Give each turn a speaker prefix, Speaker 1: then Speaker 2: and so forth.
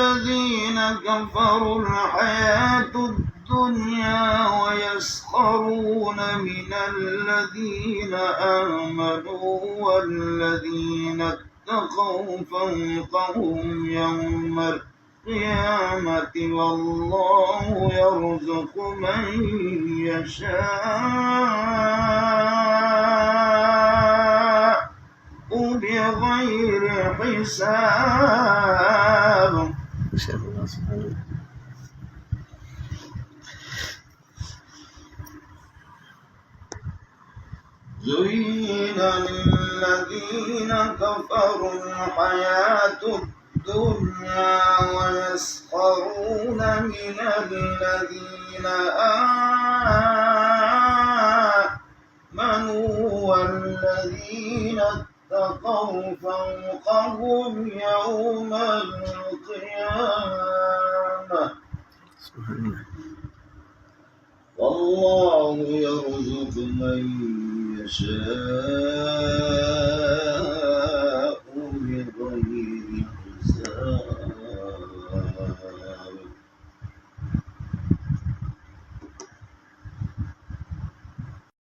Speaker 1: الذين كفروا الحياة الدنيا ويسخرون من الذين آمنوا والذين اتقوا فوقهم يوم القيامة والله يرزق من يشاء بغير حساب. زين للذين كفروا الحياة الدنيا ويسخرون من الذين آمنوا والذين اتقوا فوقهم يوم القيامة والله يرزق من يشاء